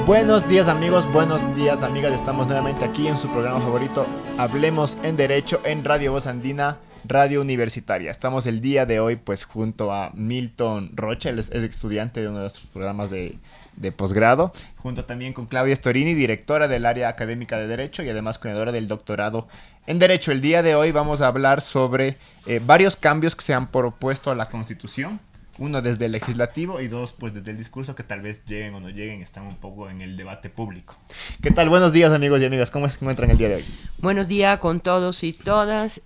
Buenos días amigos, buenos días amigas, estamos nuevamente aquí en su programa favorito, Hablemos en Derecho, en Radio Voz Andina, Radio Universitaria. Estamos el día de hoy pues junto a Milton Rocha, él es estudiante de uno de nuestros programas de posgrado, junto también con Claudia Storini, directora del área académica de Derecho y además coordinadora del doctorado en Derecho. El día de hoy vamos a hablar sobre varios cambios que se han propuesto a la Constitución. Uno desde el legislativo y dos pues desde el discurso, que tal vez lleguen o no lleguen, están un poco en el debate público. ¿Qué tal? Buenos días amigos y amigas, ¿cómo se encuentran el día de hoy? Buenos días con todos y todas.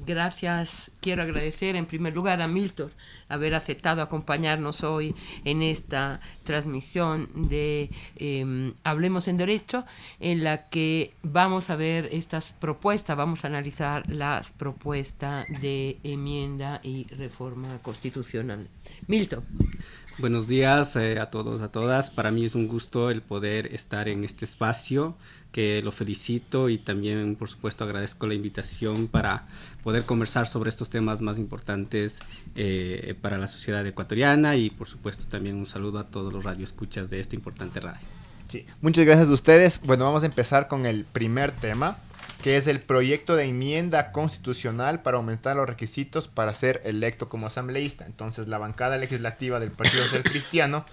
Gracias, quiero agradecer en primer lugar a Milton haber aceptado acompañarnos hoy en esta transmisión de Hablemos en Derecho, en la que vamos a ver estas propuestas, vamos a analizar las propuestas de enmienda y reforma constitucional. Milton. Buenos días a todos, a todas. Para mí es un gusto el poder estar en este espacio, que lo felicito y también, por supuesto, agradezco la invitación para poder conversar sobre estos temas más importantes para la sociedad ecuatoriana y, por supuesto, también un saludo a todos los radioescuchas de esta importante radio. Sí, muchas gracias a ustedes. Bueno, vamos a empezar con el primer tema, que es el proyecto de enmienda constitucional para aumentar los requisitos para ser electo como asambleísta. Entonces, la bancada legislativa del Partido Social Cristiano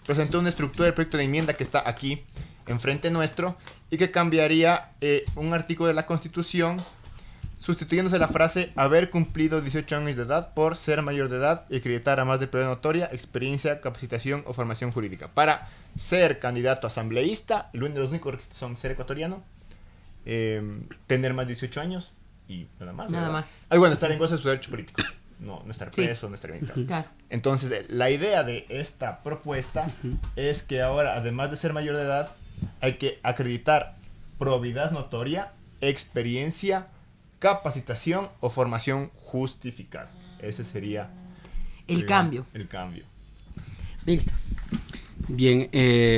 presentó una estructura del proyecto de enmienda que está aquí enfrente nuestro y que cambiaría un artículo de la Constitución, sustituyéndose la frase haber cumplido 18 años de edad por ser mayor de edad y acreditar a más de prueba notoria, experiencia, capacitación o formación jurídica. Para ser candidato a asambleísta, los únicos requisitos son ser ecuatoriano, tener más de 18 años y nada más. Nada más. Bueno, estar en goce de su derecho político. No estar preso, sí. No estar vinculado. Claro. Entonces, la idea de esta propuesta es que ahora, además de ser mayor de edad, hay que acreditar probidad notoria, experiencia, capacitación o formación justificada. Ese sería el cambio. El cambio. Milton. Bien,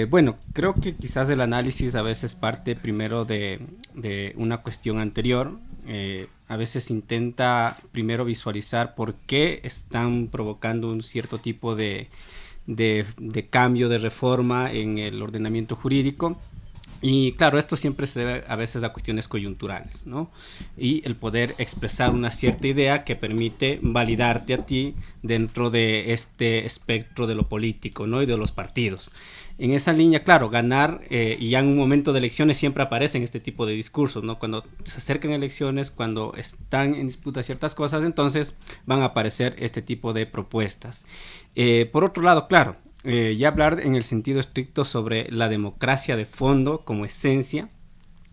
bueno, creo que quizás el análisis a veces parte primero de una cuestión anterior. A veces intenta primero visualizar por qué están provocando un cierto tipo de cambio, de reforma en el ordenamiento jurídico. Y claro, esto siempre se debe a veces a cuestiones coyunturales, ¿no? Y el poder expresar una cierta idea que permite validarte a ti dentro de este espectro de lo político, ¿no? Y de los partidos. En esa línea, claro, ganar, y ya en un momento de elecciones siempre aparecen este tipo de discursos, ¿no? Cuando se acercan elecciones, cuando están en disputa ciertas cosas, entonces van a aparecer este tipo de propuestas. Por otro lado, claro, ya hablar en el sentido estricto sobre la democracia de fondo como esencia,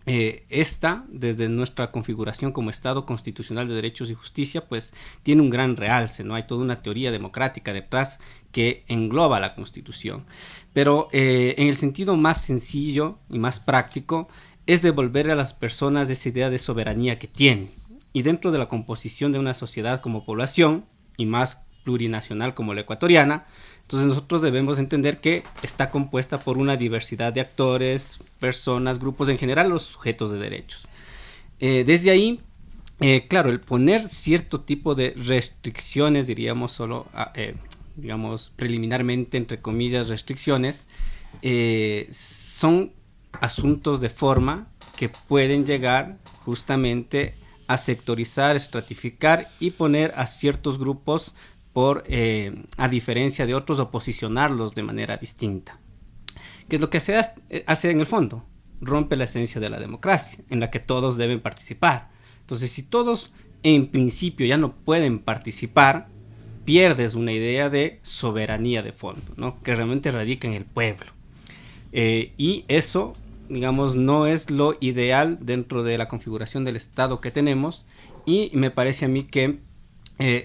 esta, desde nuestra configuración como Estado constitucional de derechos y justicia, pues tiene un gran realce, ¿no? Hay toda una teoría democrática detrás que engloba la Constitución. Pero en el sentido más sencillo y más práctico es devolver a las personas esa idea de soberanía que tienen. Y dentro de la composición de una sociedad como población, y más plurinacional como la ecuatoriana, entonces nosotros debemos entender que está compuesta por una diversidad de actores, personas, grupos, en general los sujetos de derechos. Desde ahí, claro, el poner cierto tipo de restricciones, diríamos solo, digamos preliminarmente, entre comillas, restricciones, son asuntos de forma que pueden llegar justamente a sectorizar, estratificar y poner a ciertos grupos a diferencia de otros, o posicionarlos de manera distinta. ¿Qué es lo que se hace en el fondo? Rompe la esencia de la democracia, en la que todos deben participar. Entonces, si todos en principio ya no pueden participar, pierdes una idea de soberanía de fondo, ¿no? Que realmente radica en el pueblo. Y eso, digamos, no es lo ideal dentro de la configuración del Estado que tenemos, y me parece a mí que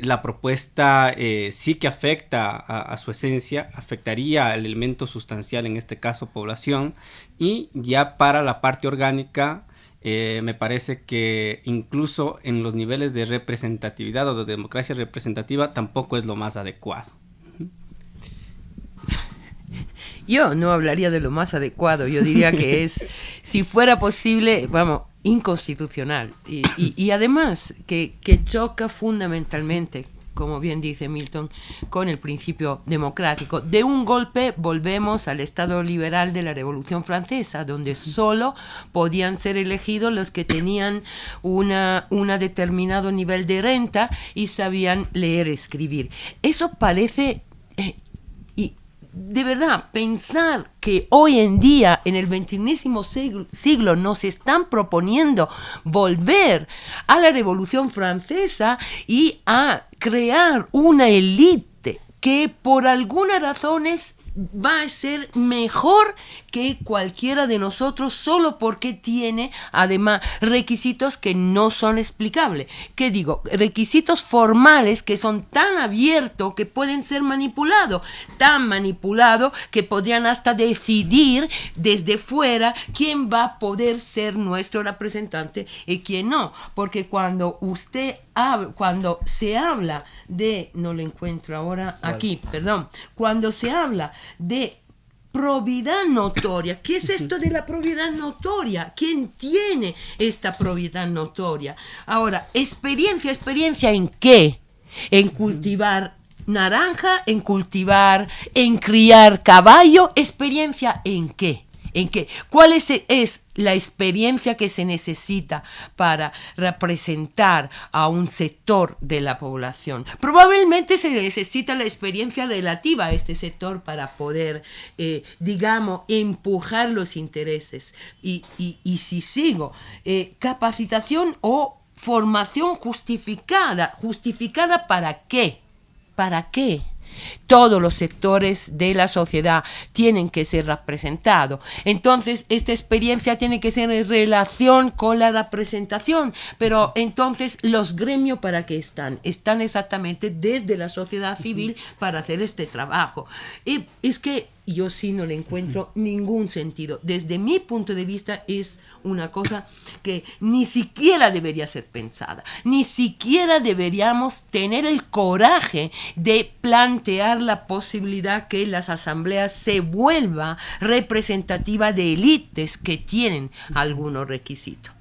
la propuesta sí que afecta a su esencia, afectaría al elemento sustancial, en este caso población, y ya para la parte orgánica me parece que incluso en los niveles de representatividad o de democracia representativa tampoco es lo más adecuado. Yo no hablaría de lo más adecuado, yo diría que es, si fuera posible, vamos, inconstitucional. Y además que choca fundamentalmente, como bien dice Milton, con el principio democrático. De un golpe volvemos al Estado liberal de la Revolución Francesa, donde solo podían ser elegidos los que tenían una determinado nivel de renta y sabían leer y escribir. Eso parece... De verdad, pensar que hoy en día, en el XXI siglo, nos están proponiendo volver a la Revolución Francesa y a crear una élite que por algunas razones va a ser mejor que cualquiera de nosotros solo porque tiene además requisitos que no son explicables. ¿Qué digo? Requisitos formales que son tan abiertos que pueden ser manipulados, tan manipulados que podrían hasta decidir desde fuera quién va a poder ser nuestro representante y quién no, porque cuando se habla de, no lo encuentro ahora aquí, perdón, cuando se habla de probidad notoria, ¿qué es esto de la probidad notoria? ¿Quién tiene esta probidad notoria? Ahora, experiencia ¿en qué? En cultivar naranja, en criar caballo, experiencia ¿en qué? ¿En qué? ¿Cuál es la experiencia que se necesita para representar a un sector de la población? Probablemente se necesita la experiencia relativa a este sector para poder, digamos, empujar los intereses. Y si sigo, capacitación o formación justificada. ¿Justificada para qué? ¿Para qué? Todos los sectores de la sociedad tienen que ser representados. Entonces, esta experiencia tiene que ser en relación con la representación. Pero entonces, ¿los gremios para qué están? Están exactamente desde la sociedad civil para hacer este trabajo. Y es que yo sí no le encuentro ningún sentido. Desde mi punto de vista es una cosa que ni siquiera debería ser pensada. Ni siquiera deberíamos tener el coraje de plantear la posibilidad que las asambleas se vuelva representativa de élites que tienen algunos requisitos.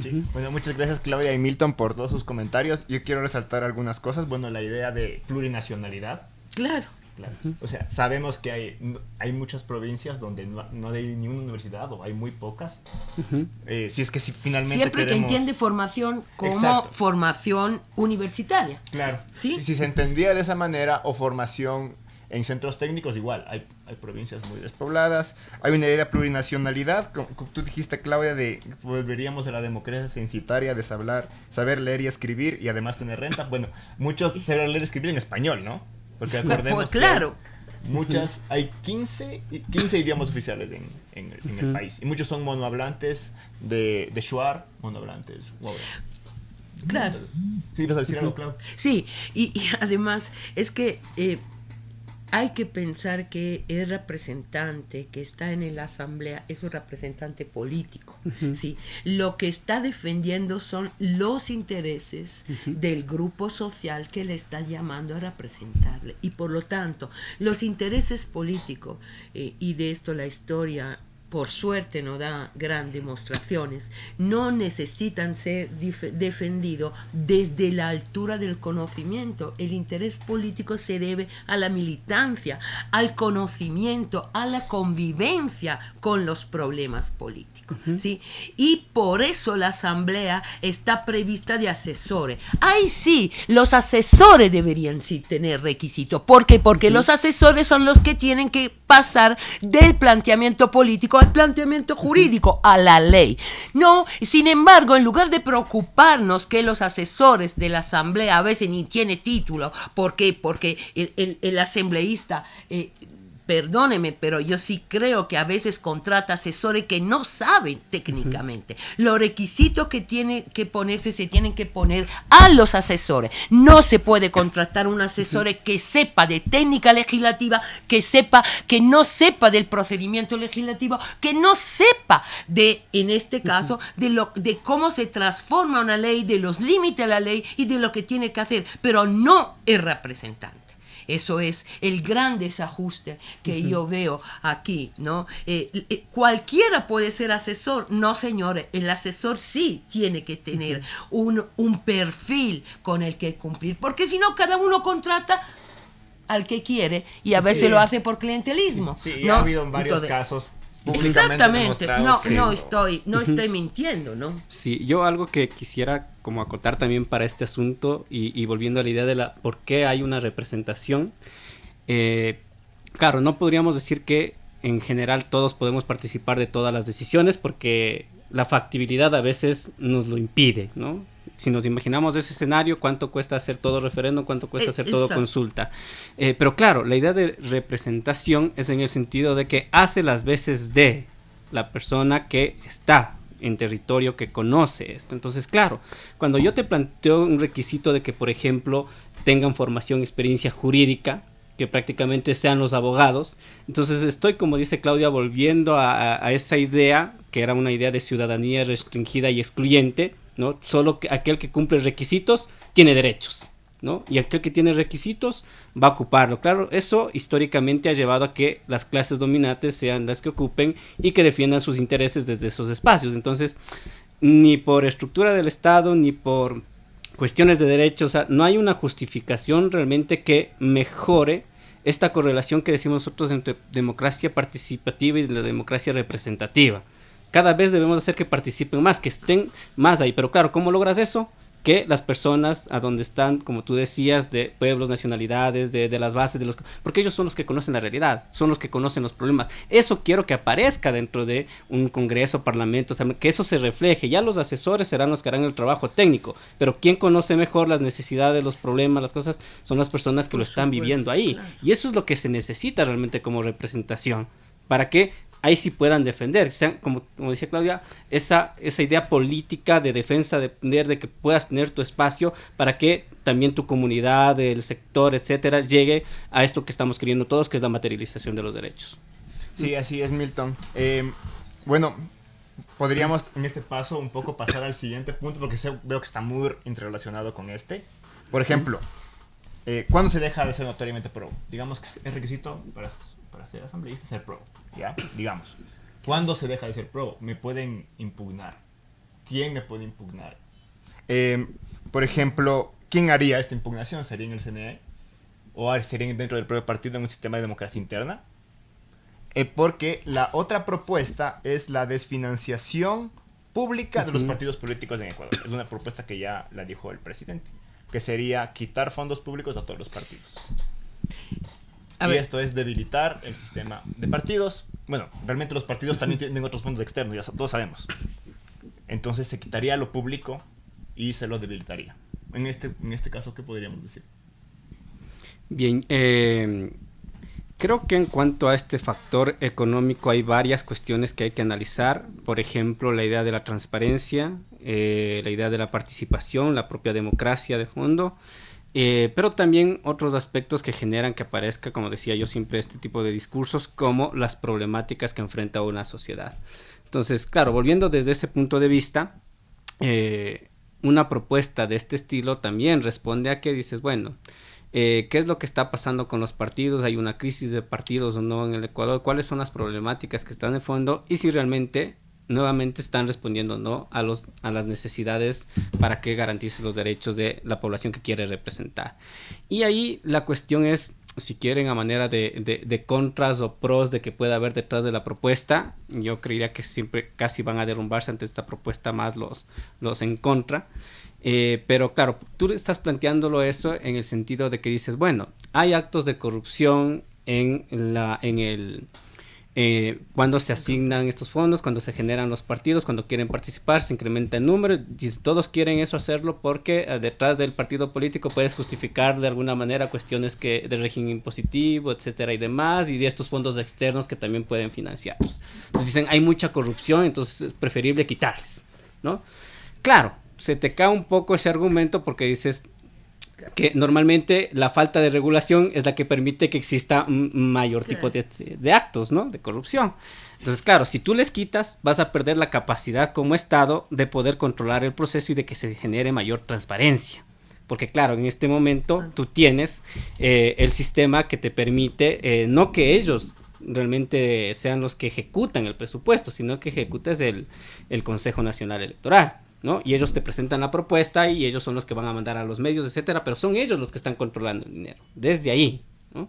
Sí. Bueno, muchas gracias Claudia y Milton por todos sus comentarios. Yo quiero resaltar algunas cosas. Bueno, la idea de plurinacionalidad. Claro. O sea, sabemos que hay muchas provincias donde no hay ninguna universidad o hay muy pocas. Si es que si finalmente siempre queremos... que entiende formación como Exacto. Formación universitaria. Claro. ¿Sí? Si se entendía de esa manera, o formación en centros técnicos, igual. Hay provincias muy despobladas. Hay una idea de plurinacionalidad. Como tú dijiste, Claudia, de volveríamos a la democracia censitaria, de saber leer y escribir y además tener renta. Bueno, muchos saben leer y escribir en español, ¿no? Porque acordemos pues claro. que hay 15 idiomas oficiales en el país. Y muchos son monohablantes de Shuar, monohablantes. Wow. Claro. ¿Sí vas a decir algo, Clau? Sí, y además es que hay que pensar que el representante que está en la asamblea es un representante político. ¿Sí? Lo que está defendiendo son los intereses del grupo social que le está llamando a representarle. Y por lo tanto, los intereses políticos, y de esto la historia por suerte no da grandes demostraciones, no necesitan ser defendidos desde la altura del conocimiento. El interés político se debe a la militancia, al conocimiento, a la convivencia con los problemas políticos. ¿Sí? Y por eso la asamblea está prevista de asesores. Ahí sí, los asesores deberían sí tener requisitos. ¿Por qué? Porque los asesores son los que tienen que pasar del planteamiento político al planteamiento jurídico, a la ley. No, sin embargo, en lugar de preocuparnos que los asesores de la asamblea a veces ni tiene título, ¿por qué? Porque el asambleísta... perdóneme, pero yo sí creo que a veces contrata asesores que no saben técnicamente. Los requisitos que tienen que ponerse se tienen que poner a los asesores. No se puede contratar un asesor que sepa de técnica legislativa, que no sepa del procedimiento legislativo, que no sepa en este caso, de cómo se transforma una ley, de los límites de la ley y de lo que tiene que hacer, pero no es representante. Eso es el gran desajuste que yo veo aquí, ¿no? Cualquiera puede ser asesor. No, señores, el asesor sí tiene que tener un perfil con el que cumplir, porque si no, cada uno contrata al que quiere y a veces lo hace por clientelismo. Sí, ¿no? ha habido en varios casos. Exactamente, no sí. estoy mintiendo, ¿no? Sí, yo algo que quisiera como acotar también para este asunto y volviendo a la idea de por qué hay una representación, claro, no podríamos decir que en general todos podemos participar de todas las decisiones porque la factibilidad a veces nos lo impide, ¿no? Si nos imaginamos ese escenario, ¿cuánto cuesta hacer todo referéndum? ¿Cuánto cuesta hacer todo consulta? Pero claro, la idea de representación es en el sentido de que hace las veces de la persona que está en territorio, que conoce esto. Entonces, claro, cuando yo te planteo un requisito de que, por ejemplo, tengan formación, experiencia jurídica, que prácticamente sean los abogados, entonces estoy, como dice Claudia, volviendo a esa idea, que era una idea de ciudadanía restringida y excluyente, ¿no? Solo que aquel que cumple requisitos tiene derechos, ¿no? Y aquel que tiene requisitos va a ocuparlo. Claro, eso históricamente ha llevado a que las clases dominantes sean las que ocupen y que defiendan sus intereses desde esos espacios. Entonces, ni por estructura del Estado, ni por cuestiones de derechos, o sea, no hay una justificación realmente que mejore esta correlación que decimos nosotros entre democracia participativa y la democracia representativa. Cada vez debemos hacer que participen más, que estén más ahí. Pero claro, ¿cómo logras eso? Que las personas a donde están, como tú decías, de pueblos, nacionalidades, de las bases, porque ellos son los que conocen la realidad, son los que conocen los problemas. Eso quiero que aparezca dentro de un congreso, parlamento, o sea, que eso se refleje. Ya los asesores serán los que harán el trabajo técnico, pero quien conoce mejor las necesidades, los problemas, las cosas, son las personas que lo están viviendo ahí. Claro. Y eso es lo que se necesita realmente como representación, para que ahí sí puedan defender, sean, como decía Claudia, esa idea política de defensa, de que puedas tener tu espacio para que también tu comunidad, el sector, etcétera, llegue a esto que estamos queriendo todos, que es la materialización de los derechos. Sí, así es, Milton. Bueno, podríamos en este paso un poco pasar al siguiente punto, porque veo que está muy interrelacionado con este. Por ejemplo, ¿cuándo se deja de ser notoriamente pro? Digamos que es requisito para ser asambleísta ser pro. ¿Ya? Digamos, ¿cuándo se deja de ser pro? Me pueden impugnar. ¿Quién me puede impugnar? Por ejemplo, ¿quién haría esta impugnación? ¿Sería en el CNE? ¿O sería dentro del propio partido en un sistema de democracia interna? Porque la otra propuesta es la desfinanciación pública de los partidos políticos en Ecuador. Es una propuesta que ya la dijo el presidente, que sería quitar fondos públicos a todos los partidos. Y esto es debilitar el sistema de partidos. Bueno, realmente los partidos también tienen otros fondos externos, ya todos sabemos. Entonces se quitaría lo público y se lo debilitaría. En este caso, ¿qué podríamos decir? Bien, creo que en cuanto a este factor económico hay varias cuestiones que hay que analizar. Por ejemplo, la idea de la transparencia, la idea de la participación, la propia democracia de fondo. Pero también otros aspectos que generan que aparezca, como decía yo siempre, este tipo de discursos, como las problemáticas que enfrenta una sociedad. Entonces, claro, volviendo desde ese punto de vista, una propuesta de este estilo también responde a que dices, bueno, ¿qué es lo que está pasando con los partidos? ¿Hay una crisis de partidos o no en el Ecuador? ¿Cuáles son las problemáticas que están de fondo? Y si realmente nuevamente están respondiendo no a las necesidades para que garantice los derechos de la población que quiere representar. Y ahí la cuestión es, si quieren, a manera de contras o pros de que pueda haber detrás de la propuesta. Yo creería que siempre casi van a derrumbarse ante esta propuesta más los en contra. Pero claro, tú estás planteándolo eso en el sentido de que dices, bueno, hay actos de corrupción cuando se asignan estos fondos, cuando se generan los partidos, cuando quieren participar, se incrementa el número. Y todos quieren eso hacerlo porque detrás del partido político puedes justificar de alguna manera cuestiones de régimen impositivo, etcétera y demás, y de estos fondos externos que también pueden financiarlos. Entonces dicen, hay mucha corrupción, entonces es preferible quitarles, ¿no? Claro, se te cae un poco ese argumento porque dices que normalmente la falta de regulación es la que permite que exista un mayor tipo de actos, ¿no? De corrupción. Entonces, claro, si tú les quitas, vas a perder la capacidad como Estado de poder controlar el proceso y de que se genere mayor transparencia. porque claro, en este momento tú tienes el sistema que te permite, no que ellos realmente sean los que ejecutan el presupuesto, sino que ejecutas el Consejo Nacional Electoral, ¿no? Y ellos te presentan la propuesta y ellos son los que van a mandar a los medios, etcétera, pero son ellos los que están controlando el dinero, desde ahí, ¿no?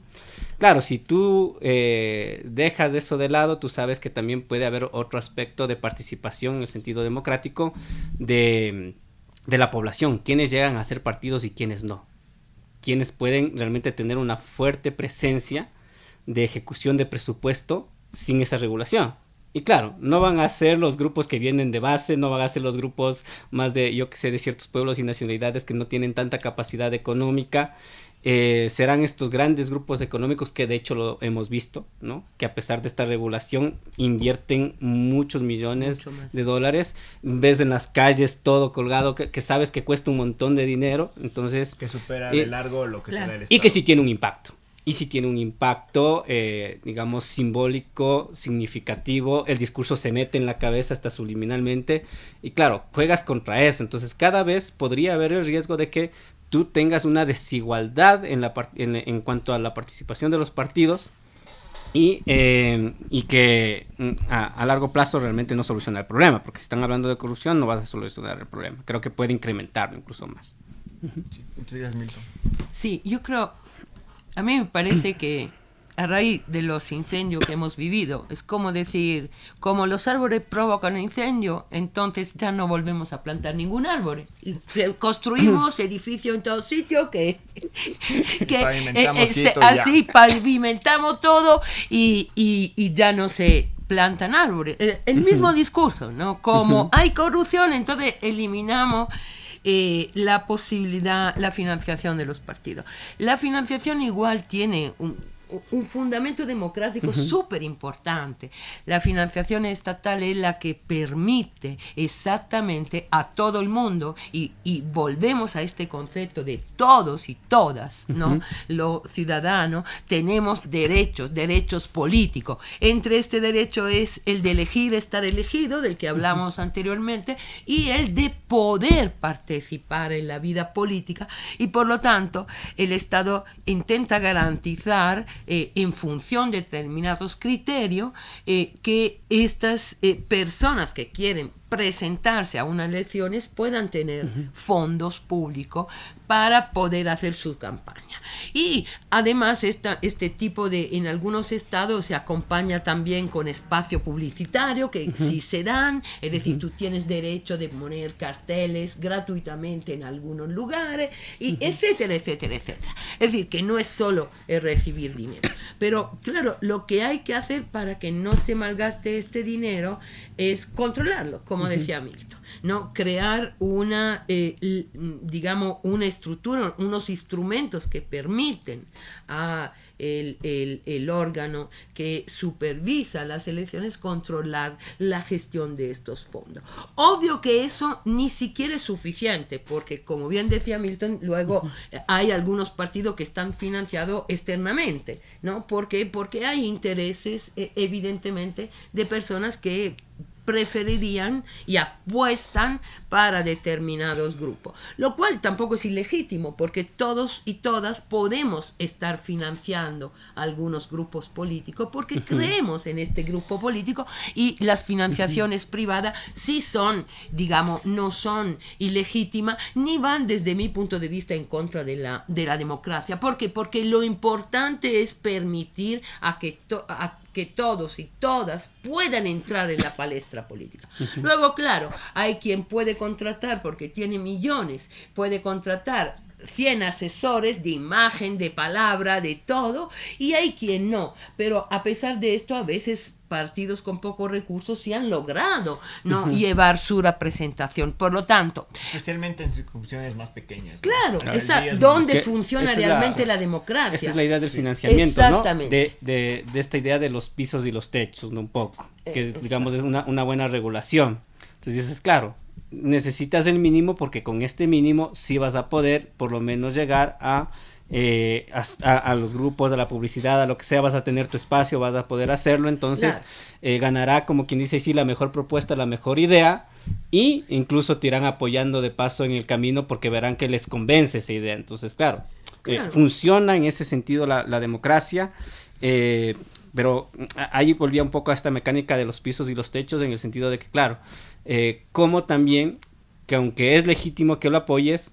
Claro, si tú dejas eso de lado, tú sabes que también puede haber otro aspecto de participación en el sentido democrático de la población, quiénes llegan a ser partidos y quiénes no, quiénes pueden realmente tener una fuerte presencia de ejecución de presupuesto sin esa regulación. Y claro, no van a ser los grupos que vienen de base, no van a ser los grupos más de, yo que sé, de ciertos pueblos y nacionalidades que no tienen tanta capacidad económica. Serán estos grandes grupos económicos que de hecho lo hemos visto, ¿no? Que a pesar de esta regulación invierten muchos millones de dólares, ves en las calles todo colgado que sabes que cuesta un montón de dinero, entonces que supera de largo lo que te da el Estado. Y que sí tiene un impacto. Y si tiene un impacto, digamos, simbólico, significativo, el discurso se mete en la cabeza hasta subliminalmente, y claro, juegas contra eso, entonces cada vez podría haber el riesgo de que tú tengas una desigualdad en cuanto a la participación de los partidos, y que a largo plazo realmente no soluciona el problema, porque si están hablando de corrupción no vas a solucionar el problema, creo que puede incrementarlo incluso más. Sí, entonces, Milton. Sí, yo creo, a mí me parece que a raíz de los incendios que hemos vivido, es como decir, como los árboles provocan incendio, entonces ya no volvemos a plantar ningún árbol. Y construimos edificios en todo sitio que así pavimentamos todo y ya no se plantan árboles. El mismo discurso, ¿no? Como hay corrupción, entonces eliminamos la posibilidad, la financiación de los partidos. La financiación igual tiene un fundamento democrático súper importante. La financiación estatal es la que permite exactamente a todo el mundo, y volvemos a este concepto de todos y todas, ¿no? Los ciudadanos tenemos derechos políticos. Entre este derecho es el de elegir, estar elegido, del que hablamos anteriormente, y el de poder participar en la vida política, y por lo tanto el Estado intenta garantizar en función de determinados criterios que estas personas que quieren presentarse a unas elecciones puedan tener fondos públicos para poder hacer su campaña. Y además este tipo de, en algunos estados se acompaña también con espacio publicitario que sí se dan, es decir, tú tienes derecho de poner carteles gratuitamente en algunos lugares, y etcétera, etcétera, etcétera. Es decir, que no es solo recibir dinero. Pero claro, lo que hay que hacer para que no se malgaste este dinero es controlarlo, como decía Milton, ¿no? Crear una, digamos, una estructura, unos instrumentos que permiten a el órgano que supervisa las elecciones controlar la gestión de estos fondos. Obvio que eso ni siquiera es suficiente, porque como bien decía Milton, luego hay algunos partidos que están financiados externamente, ¿no? ¿Por qué? Porque hay intereses evidentemente de personas que preferirían y apuestan para determinados grupos, lo cual tampoco es ilegítimo, porque todos y todas podemos estar financiando algunos grupos políticos porque creemos en este grupo político, y las financiaciones privadas sí son, digamos, no son ilegítimas ni van desde mi punto de vista en contra de la democracia. ¿Por qué? Porque lo importante es permitir a que todos y todas puedan entrar en la palestra política. Luego, claro, hay quien puede contratar, porque tiene millones, puede contratar 100 asesores de imagen, de palabra, de todo, y hay quien no. Pero a pesar de esto, a veces partidos con pocos recursos sí han logrado no llevar su representación. Por lo tanto, especialmente en circunscripciones más pequeñas, ¿no? Claro, donde funciona realmente la democracia. Esa es la idea del financiamiento, ¿no? De esta idea de los pisos y los techos, ¿no? Un poco, que digamos es una buena regulación. Entonces dices, claro, necesitas el mínimo, porque con este mínimo sí vas a poder por lo menos llegar a a los grupos, a la publicidad, a lo que sea, vas a tener tu espacio, vas a poder hacerlo, entonces ganará, como quien dice, sí, la mejor propuesta, la mejor idea, y incluso te irán apoyando de paso en el camino porque verán que les convence esa idea. Entonces, claro. Funciona en ese sentido la democracia, pero ahí volvía un poco a esta mecánica de los pisos y los techos, en el sentido de que, claro, como también, que aunque es legítimo que lo apoyes,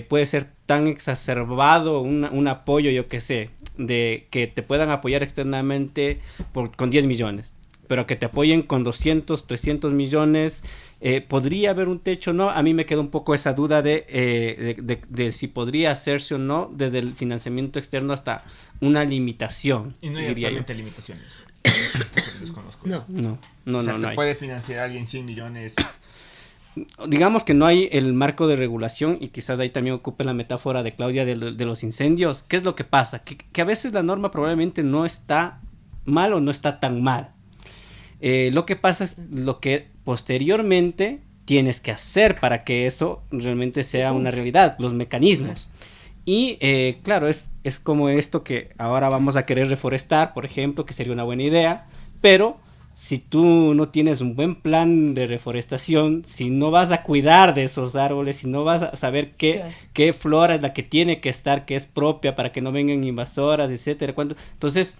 puede ser tan exacerbado un apoyo, yo que sé, de que te puedan apoyar externamente con 10 millones, pero que te apoyen con 200, 300 millones, ¿podría haber un techo o no? A mí me queda un poco esa duda de si podría hacerse o no desde el financiamiento externo hasta una limitación. Y no hay actualmente limitaciones. Desconozco. No o sea, no hay. ¿Puede financiar a alguien 100 millones? Digamos que no hay el marco de regulación, y quizás ahí también ocupe la metáfora de Claudia de los incendios. ¿Qué es lo que pasa? Que a veces la norma probablemente no está mal o no está tan mal. Lo que pasa es lo que posteriormente tienes que hacer para que eso realmente sea una realidad, los mecanismos. Y claro, es como esto que ahora vamos a querer reforestar, por ejemplo, que sería una buena idea, pero si tú no tienes un buen plan de reforestación, si no vas a cuidar de esos árboles, si no vas a saber qué flora es la que tiene que estar, que es propia para que no vengan invasoras, etcétera, entonces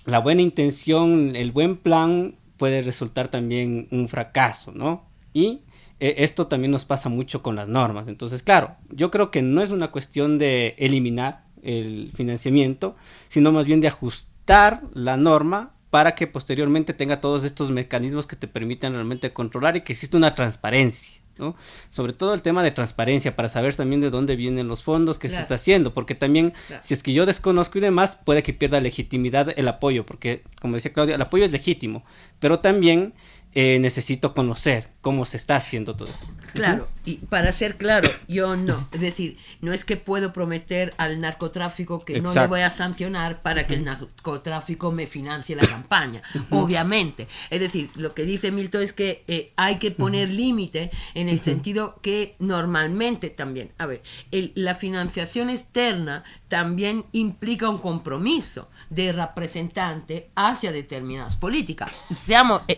la buena intención, el buen plan puede resultar también un fracaso, ¿no? Y esto también nos pasa mucho con las normas. Entonces, claro, yo creo que no es una cuestión de eliminar el financiamiento, sino más bien de ajustar la norma para que posteriormente tenga todos estos mecanismos que te permitan realmente controlar y que exista una transparencia, ¿no? Sobre todo el tema de transparencia, para saber también de dónde vienen los fondos, qué se está haciendo, porque también si es que yo desconozco y demás, puede que pierda legitimidad el apoyo, porque como decía Claudia, el apoyo es legítimo, pero también necesito conocer cómo se está haciendo todo eso. Claro, y para ser claro, yo no, es decir, no es que puedo prometer al narcotráfico que no le voy a sancionar para que el narcotráfico me financie la campaña, obviamente. Es decir, lo que dice Milton es que hay que poner límite en el sentido que normalmente también, a ver, la financiación externa también implica un compromiso de representante hacia determinadas políticas.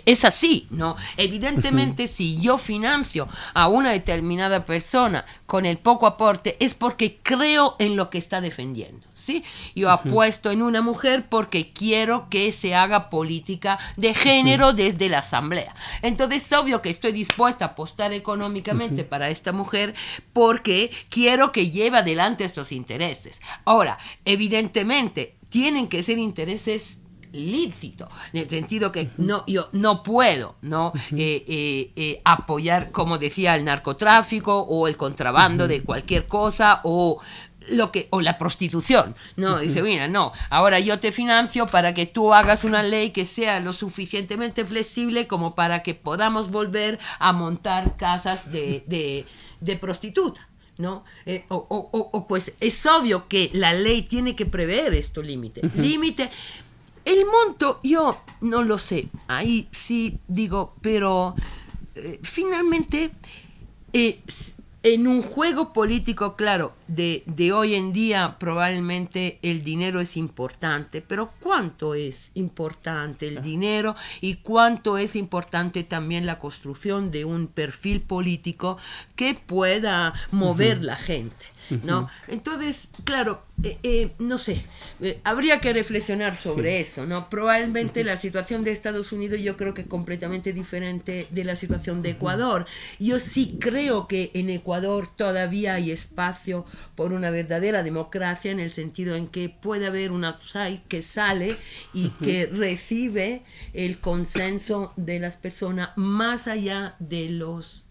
Es así, ¿no? Evidentemente, si yo financio a una determinada persona con el poco aporte, es porque creo en lo que está defendiendo, ¿sí? Yo apuesto en una mujer porque quiero que se haga política de género desde la asamblea. Entonces es obvio que estoy dispuesta a apostar económicamente para esta mujer porque quiero que lleve adelante estos intereses. Ahora, evidentemente, tienen que ser intereses lícito, en el sentido que yo no puedo apoyar, como decía, el narcotráfico o el contrabando de cualquier cosa o la prostitución, ¿no? Dice, mira, no, ahora yo te financio para que tú hagas una ley que sea lo suficientemente flexible como para que podamos volver a montar casas de prostitutas, ¿no? Pues es obvio que la ley tiene que prever esto límite. El monto, yo no lo sé, ahí sí digo, pero finalmente en un juego político, claro, de hoy en día probablemente el dinero es importante, pero ¿cuánto es importante el dinero y cuánto es importante también la construcción de un perfil político que pueda mover la gente, ¿no? Entonces, claro, no sé, habría que reflexionar sobre eso, ¿no? Probablemente la situación de Estados Unidos yo creo que es completamente diferente de la situación de Ecuador. Yo sí creo que en Ecuador todavía hay espacio por una verdadera democracia, en el sentido en que puede haber un outside que sale y que recibe el consenso de las personas más allá de los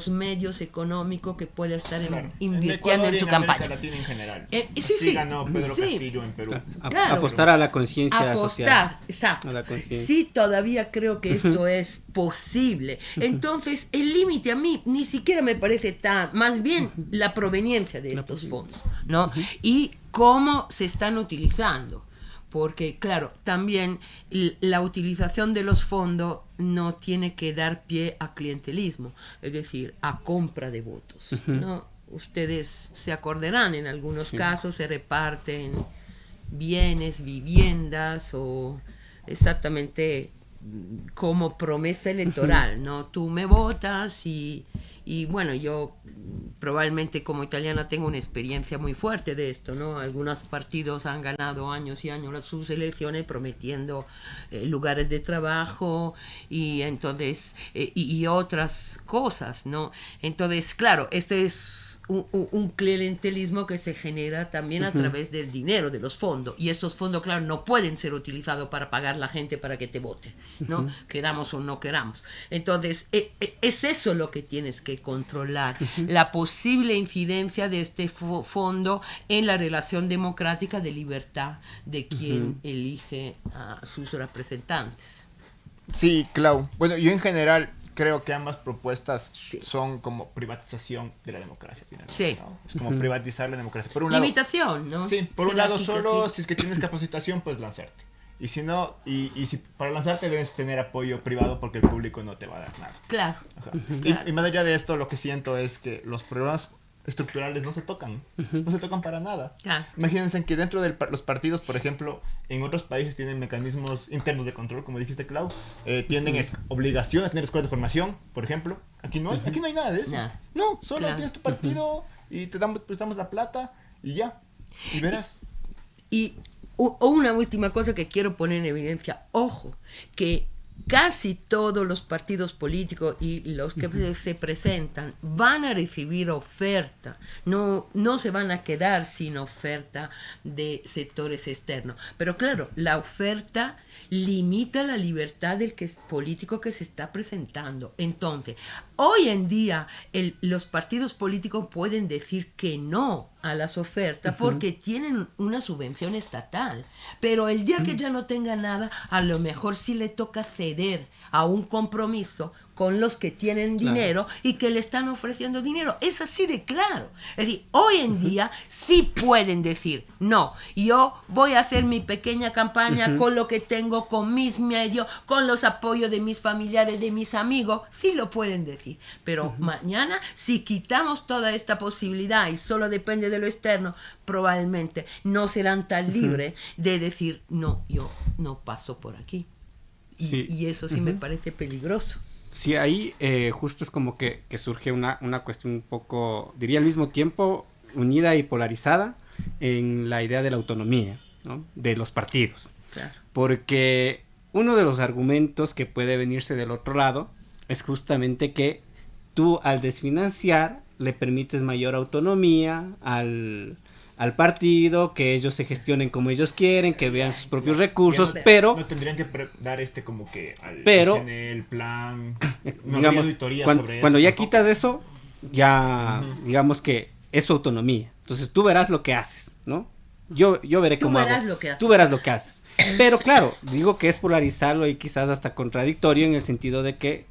medios económicos que puede estar invirtiendo en su campaña. Latina en general. Sí, ganó Pedro Castillo en Perú. Claro. Apostar a la conciencia social. Exacto. A la conciencia. Sí, todavía creo que esto es posible. Entonces, el límite a mí ni siquiera me parece más bien la proveniencia de estos fondos, ¿no? Y cómo se están utilizando. Porque, claro, también la utilización de los fondos no tiene que dar pie a clientelismo, es decir, a compra de votos, ¿no? ustedes se acordarán, en algunos casos se reparten bienes, viviendas o exactamente como promesa electoral, ¿no? Tú me votas y bueno, yo probablemente como italiana tengo una experiencia muy fuerte de esto, ¿no? Algunos partidos han ganado años y años sus elecciones prometiendo lugares de trabajo y entonces y otras cosas, ¿no? Entonces, claro, este es un clientelismo que se genera también a través del dinero, de los fondos. Y estos fondos, claro, no pueden ser utilizados para pagar la gente para que te vote, ¿no? Queramos o no queramos. Entonces, es eso lo que tienes que controlar, la posible incidencia de este fondo en la relación democrática de libertad de quien elige a sus representantes. Sí, Clau. Bueno, yo en general creo que ambas propuestas son como privatización de la democracia. Sí. ¿No? Es como privatizar la democracia. Por un limitación, lado, ¿no? Sí, por un lado solo si es que tienes capacitación, pues lanzarte. Y si no, y si para lanzarte debes tener apoyo privado porque el público no te va a dar nada. Claro. Y más allá de esto, lo que siento es que los problemas estructurales no se tocan, no se tocan para nada. Imagínense que dentro de los partidos, por ejemplo, en otros países tienen mecanismos internos de control, como dijiste, Clau, tienen obligación de tener escuelas de formación, por ejemplo. Aquí no hay nada de eso. No, solo tienes tu partido y te damos la plata y ya. Y verás. Y una última cosa que quiero poner en evidencia, ojo, que casi todos los partidos políticos y los que se presentan van a recibir oferta, no se van a quedar sin oferta de sectores externos. Pero claro, la oferta limita la libertad del político que se está presentando. Entonces, hoy en día los partidos políticos pueden decir que no a las ofertas porque tienen una subvención estatal, pero el día que ya no tenga nada, a lo mejor sí le toca ceder a un compromiso con los que tienen dinero y que le están ofreciendo dinero. Es así de claro. Es decir, hoy en día sí pueden decir, no, yo voy a hacer mi pequeña campaña con lo que tengo, con mis medios, con los apoyos de mis familiares, de mis amigos, sí lo pueden decir. Pero mañana, si quitamos toda esta posibilidad y solo depende de lo externo, probablemente no serán tan libres de decir, no, yo no paso por aquí. Y eso sí me parece peligroso. Sí, ahí justo es como que surge una cuestión un poco, diría al mismo tiempo, unida y polarizada en la idea de la autonomía, ¿no? De los partidos. Claro. Porque uno de los argumentos que puede venirse del otro lado es justamente que tú al desfinanciar le permites mayor autonomía al partido, que ellos se gestionen como ellos quieren, que vean sus propios recursos, pero no tendrían que dar como que el plan, digamos, cuando ya quitas eso, ya digamos que es su autonomía. Entonces tú verás lo que haces, ¿no? Yo veré cómo hago. Tú verás lo que haces. Pero claro, digo que es polarizarlo y quizás hasta contradictorio en el sentido de que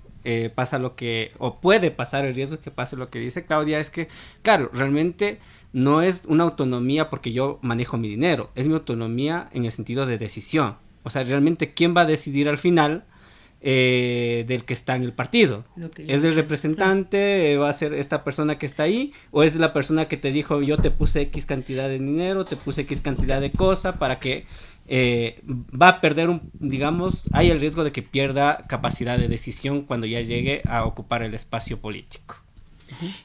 pasa lo que, o puede pasar el riesgo que pase lo que dice Claudia, es que, claro, realmente no es una autonomía porque yo manejo mi dinero, es mi autonomía en el sentido de decisión. O sea, realmente, ¿quién va a decidir al final del que está en el partido? ¿Es el representante? ¿Va a ser esta persona que está ahí? ¿O es la persona que te dijo, yo te puse X cantidad de dinero, te puse X cantidad de cosa para que va a perder digamos, hay el riesgo de que pierda capacidad de decisión cuando ya llegue a ocupar el espacio político?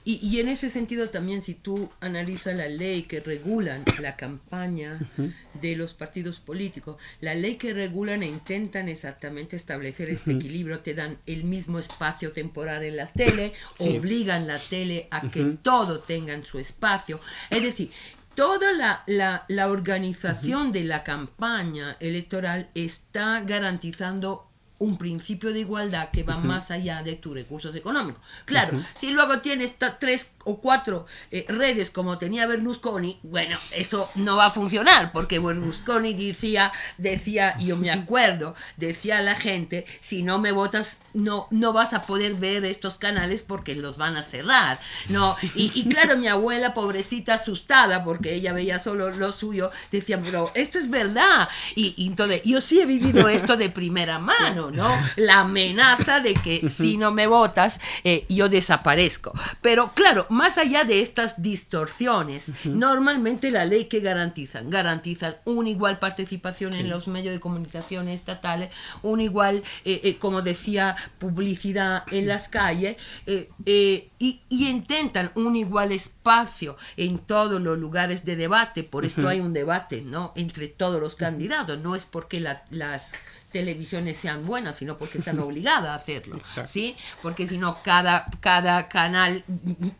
Y en ese sentido también, si tú analizas la ley que regulan la campaña de los partidos políticos, la ley que regulan e intentan exactamente establecer este equilibrio, te dan el mismo espacio temporal en las tele, obligan la tele a que todo tengan su espacio, es decir, toda la organización de la campaña electoral está garantizando un principio de igualdad que va más allá de tus recursos económicos. Claro, si luego tienes 3 o 4 redes como tenía Berlusconi, bueno, eso no va a funcionar, porque Berlusconi decía, yo me acuerdo, decía a la gente, si no me votas, no vas a poder ver estos canales porque los van a cerrar, ¿no? Y claro, mi abuela, pobrecita, asustada, porque ella veía solo lo suyo, decía, pero esto es verdad. Y entonces, yo sí he vivido esto de primera mano, ¿no? La amenaza de que si no me votas, yo desaparezco. Pero claro, más allá de estas distorsiones, normalmente la ley que garantizan una igual participación en los medios de comunicación estatales, una igual, como decía, publicidad en las calles, y intentan un igual espacio en todos los lugares de debate. Por esto hay un debate, ¿no?, entre todos los candidatos. No es porque las televisiones sean buenas, sino porque están obligadas a hacerlo, ¿sí? Porque si no, cada canal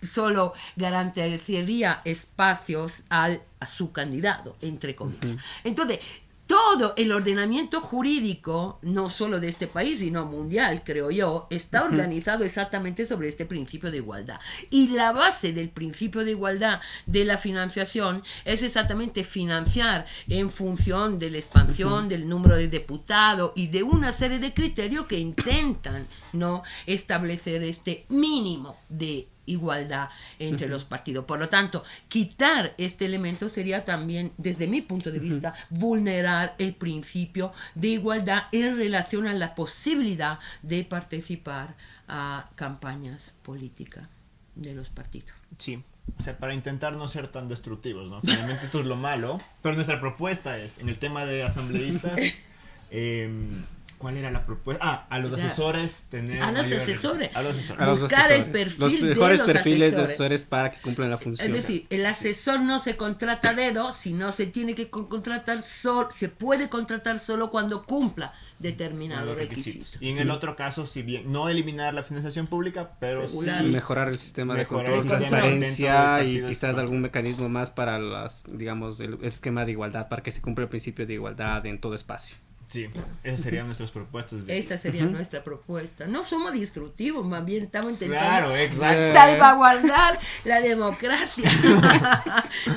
solo garantizaría espacios a su candidato, entre comillas. Entonces, todo el ordenamiento jurídico, no solo de este país, sino mundial, creo yo, está organizado exactamente sobre este principio de igualdad. Y la base del principio de igualdad de la financiación es exactamente financiar en función de la expansión del número de diputados y de una serie de criterios que intentan, ¿no?, establecer este mínimo de igualdad entre los partidos. Por lo tanto, quitar este elemento sería también, desde mi punto de vista, vulnerar el principio de igualdad en relación a la posibilidad de participar a campañas políticas de los partidos. Sí, o sea, para intentar no ser tan destructivos, ¿no? Finalmente esto es lo malo, pero nuestra propuesta es, en el tema de asambleístas, ¿cuál era la propuesta? A los asesores tener... A los asesores. Buscar buscar el perfil los mejores de los perfiles de asesores. asesores para que cumplan la función. Es decir, el asesor no se contrata a dedo, sino se tiene que contratar se puede contratar solo cuando cumpla determinados requisitos. Y en el otro caso, si bien no eliminar la financiación pública, pero Regular. sí Mejorar el sistema de mejorar control, el sistema transparencia dentro del y partido quizás estatal. algún mecanismo más para digamos, el esquema de igualdad, para que se cumpla el principio de igualdad en todo espacio. Sí, esas serían nuestras propuestas. Esa sería nuestra propuesta. No somos destructivos, más bien estamos intentando Claro, exacto. salvaguardar la democracia.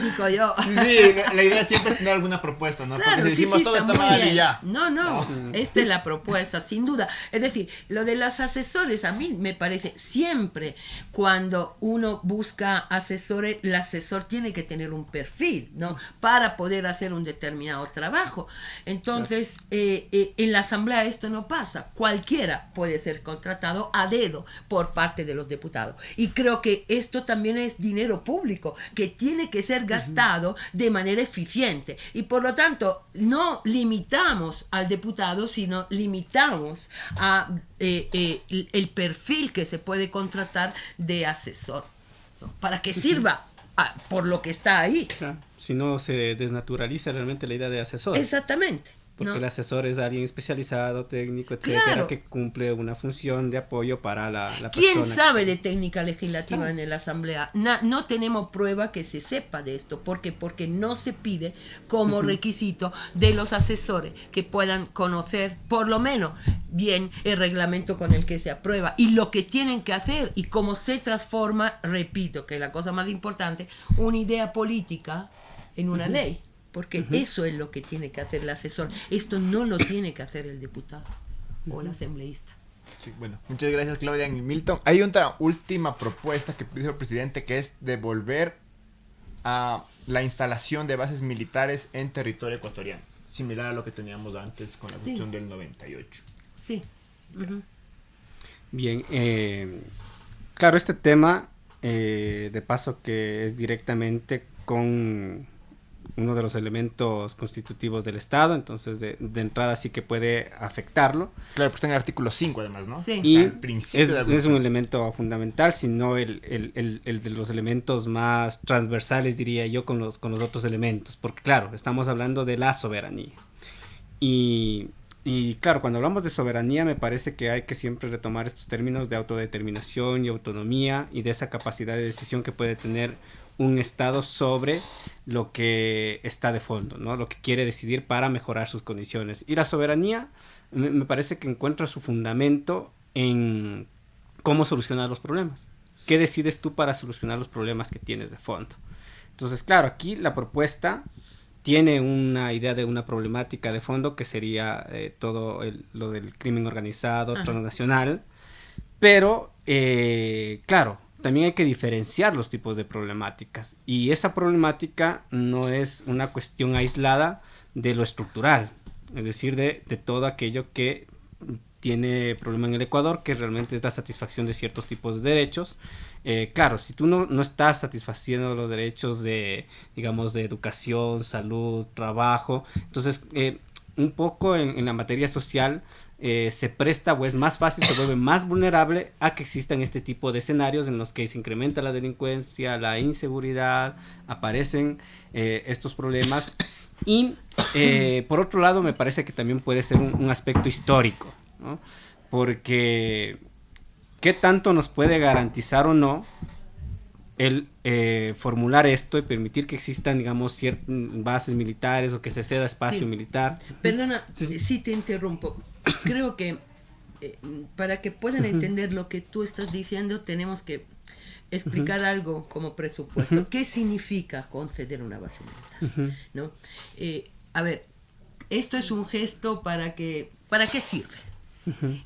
Digo yo. Sí, la idea siempre es tener alguna propuesta, ¿no? Claro, porque si decimos todo está muy mal bien. y ya. No, esta es la propuesta, sin duda. Es decir, lo de los asesores, a mí me parece, siempre cuando uno busca asesores, el asesor tiene que tener un perfil, ¿no?, para poder hacer un determinado trabajo. Entonces, en la asamblea esto no pasa. Cualquiera puede ser contratado a dedo por parte de los diputados. Y creo que esto también es dinero público que tiene que ser gastado de manera eficiente. Y por lo tanto, no limitamos al diputado, sino limitamos a el perfil que se puede contratar de asesor, ¿no?, para que sirva por lo que está ahí. Claro. Si no, se desnaturaliza realmente la idea de asesor. Exactamente. Porque ¿no? el asesor es alguien especializado, técnico, etcétera, Claro. que cumple una función de apoyo para la persona. ¿Quién sabe de técnica legislativa en la Asamblea? No tenemos prueba que se sepa de esto. ¿Por qué? Porque no se pide como requisito de los asesores que puedan conocer, por lo menos, bien el reglamento con el que se aprueba y lo que tienen que hacer y cómo se transforma, repito, que es la cosa más importante, una idea política en una ley. Porque eso es lo que tiene que hacer el asesor. Esto no lo tiene que hacer el diputado o el asambleísta. Sí, bueno, muchas gracias, Claudia y Milton. Hay otra última propuesta que pidió el presidente, que es devolver a la instalación de bases militares en territorio ecuatoriano, similar a lo que teníamos antes con la Sí. Constitución del 98. Sí. Ujú. Bien, claro, este tema, de paso que es directamente con uno de los elementos constitutivos del Estado, entonces de entrada sí que puede afectarlo. Claro, pues está en el artículo 5 además, ¿no? Sí. Y Está el principio de es abolición. un elemento fundamental, sino el de los elementos más transversales, diría yo, con los otros elementos, porque claro, estamos hablando de la soberanía. Y claro, cuando hablamos de soberanía me parece que hay que siempre retomar estos términos de autodeterminación y autonomía y de esa capacidad de decisión que puede tener un Estado sobre lo que está de fondo, ¿no? Lo que quiere decidir para mejorar sus condiciones. Y la soberanía me parece que encuentra su fundamento en cómo solucionar los problemas. ¿Qué decides tú para solucionar los problemas que tienes de fondo? Entonces, claro, aquí la propuesta tiene una idea de una problemática de fondo que sería todo lo del crimen organizado, transnacional, pero, claro, también hay que diferenciar los tipos de problemáticas y esa problemática no es una cuestión aislada de lo estructural, es decir, de todo aquello que tiene problema en el Ecuador, que realmente es la satisfacción de ciertos tipos de derechos. Claro, si tú no estás satisfaciendo los derechos de, digamos, de educación, salud, trabajo, entonces un poco en la materia social se presta o es más fácil, se vuelve más vulnerable a que existan este tipo de escenarios en los que se incrementa la delincuencia, la inseguridad, aparecen estos problemas. Y por otro lado me parece que también puede ser un aspecto histórico, ¿no? Porque ¿qué tanto nos puede garantizar o no el formular esto y permitir que existan, digamos, ciertas bases militares o que se ceda espacio militar? Perdona, sí te interrumpo. Creo que para que puedan entender lo que tú estás diciendo tenemos que explicar algo como presupuesto. ¿Qué significa conceder una base militar? ¿No? A ver, esto es un gesto ¿para qué sirve?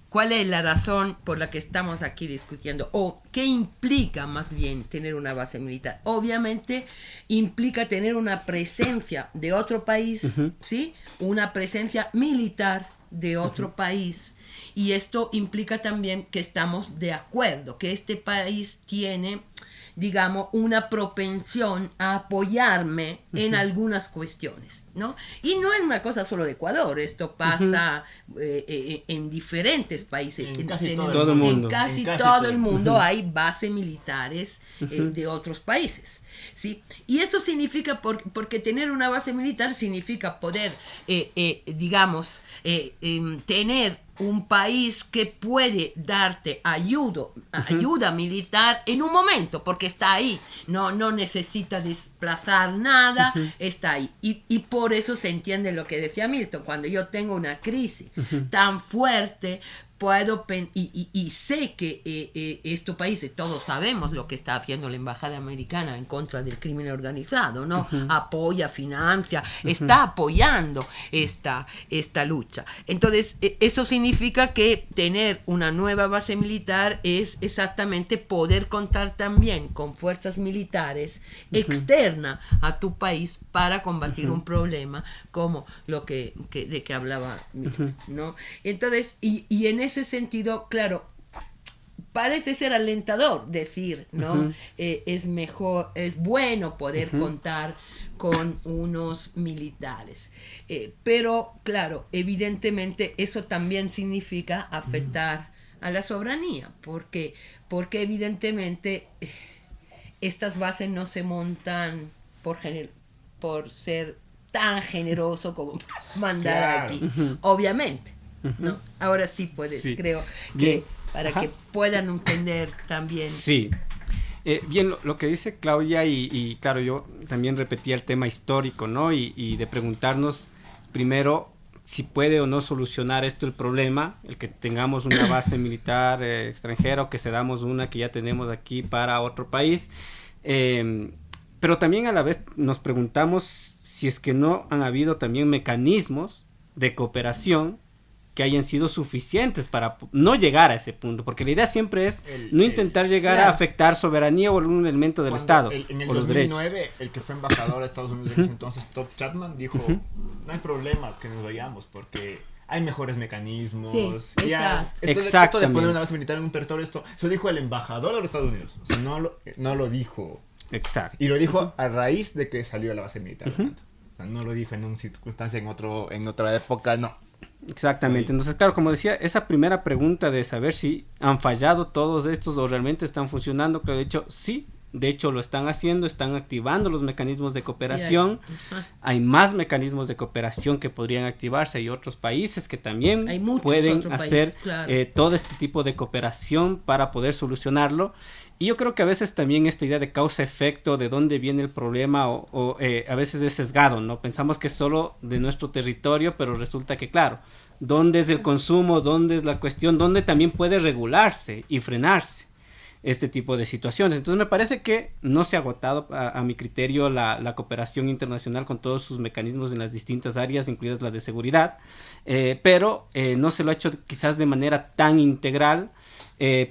¿Cuál es la razón por la que estamos aquí discutiendo? ¿O qué implica más bien tener una base militar? Obviamente implica tener una presencia de otro país, ¿sí? Una presencia militar de otro país. Y esto implica también que estamos de acuerdo, que este país tiene, digamos, una propensión a apoyarme en algunas cuestiones, ¿no? Y no es una cosa solo de Ecuador, esto pasa en diferentes países. En casi todo el mundo. En casi todo el mundo hay bases militares de otros países, ¿sí? Y eso significa, porque tener una base militar significa poder, digamos, tener un país que puede darte ayuda militar en un momento, porque está ahí, no necesita desplazar nada, está ahí. Y por eso se entiende lo que decía Milton, cuando yo tengo una crisis tan fuerte, puedo y sé que estos países, todos sabemos lo que está haciendo la embajada americana en contra del crimen organizado, ¿no? Apoya, financia, está apoyando esta lucha. Entonces, eso significa que tener una nueva base militar es exactamente poder contar también con fuerzas militares externas a tu país para combatir un problema como lo de que hablaba Milton, ¿no? Entonces, y en ese sentido, claro, parece ser alentador decir, ¿no? Es mejor, es bueno poder contar con unos militares. Pero, claro, evidentemente eso también significa afectar a la soberanía, porque evidentemente estas bases no se montan por ser tan generoso como mandar aquí, obviamente, ¿no? Ahora sí puedes, creo, que para que puedan entender también. Sí. Bien, lo que dice Claudia y claro, yo también repetía el tema histórico, ¿no? Y de preguntarnos primero si puede o no solucionar esto el problema, el que tengamos una base militar extranjera o que cedamos una que ya tenemos aquí para otro país. Pero también a la vez nos preguntamos si es que no han habido también mecanismos de cooperación que hayan sido suficientes para no llegar a ese punto, porque la idea siempre es no intentar llegar a afectar soberanía o algún elemento del Estado. En el o 2009, el que fue embajador de Estados Unidos en ese entonces, Top Chapman, dijo, no hay problema que nos vayamos, porque hay mejores mecanismos. Sí, esto de poner una base militar en un territorio, eso dijo el embajador de los Estados Unidos, o sea, no lo dijo. Exacto. Y lo dijo a raíz de que salió la base militar. O sea, no lo dijo en una circunstancia, en otra época, no. Exactamente. Entonces, claro, como decía, esa primera pregunta de saber si han fallado todos estos o realmente están funcionando, creo, de hecho, sí. De hecho, lo están haciendo, están activando los mecanismos de cooperación. Sí, hay más mecanismos de cooperación que podrían activarse. Hay otros países que también pueden hacer todo este tipo de cooperación para poder solucionarlo. Y yo creo que a veces también esta idea de causa-efecto, de dónde viene el problema, a veces es sesgado, ¿no? Pensamos que es solo de nuestro territorio, pero resulta que, claro, dónde es el consumo, dónde es la cuestión, dónde también puede regularse y frenarse este tipo de situaciones. Entonces me parece que no se ha agotado, a mi criterio, la cooperación internacional con todos sus mecanismos en las distintas áreas, incluidas la de seguridad, pero no se lo ha hecho quizás de manera tan integral